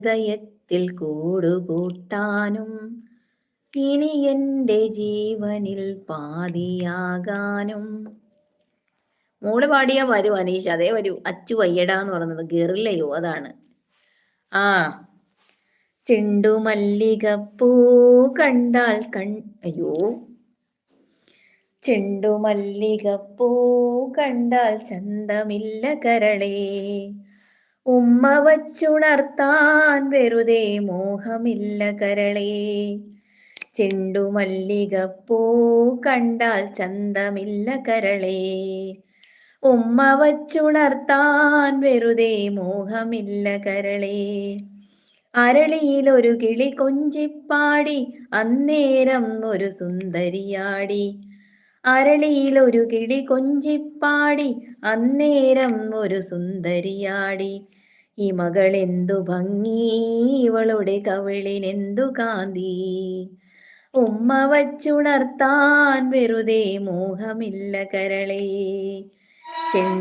ഹൃദയത്തിൽ കൂടുകൂട്ടാനും ഇനി എൻ്റെ ജീവനിൽ പാതിയാകാനും. മോള് പാടിയാ വരൂ അനീഷ, അതേ വരൂ. അച്ചു വയ്യടാ എന്ന് പറയുന്നത് ഗെറില്ലയോ, അതാണ്. ആ ചെണ്ടുമല്ലികപ്പൂ കണ്ടാൽ അയ്യോ, ചെണ്ടുമല്ലികപ്പൂ കണ്ടാൽ ചന്തമില്ല കരളേ, ഉമ്മ വച്ചുണർത്താൻ വെറുതെ മോഹമില്ല കരളേ. ചെണ്ടുമല്ലികപ്പൂ കണ്ടാൽ ചന്തമില്ല കരളേ, ഉമ്മ വച്ചുണർത്താൻ വെറുതെ മോഹമില്ല കരളേ. അരളിയിലൊരു കിളി കൊഞ്ചിപ്പാടി അന്നേരം ഒരു സുന്ദരിയാടി, അരളിയിലൊരു കിളി കൊഞ്ചിപ്പാടി അന്നേരം ഒരു സുന്ദരിയാടി. ഈ മകളെന്തു ഭംഗി, ഇവളുടെ കവിളിനെന്തു കാന്തി, ഉമ്മ വച്ചുണർത്താൻ വെറുതെ മോഹമില്ല കരളേ.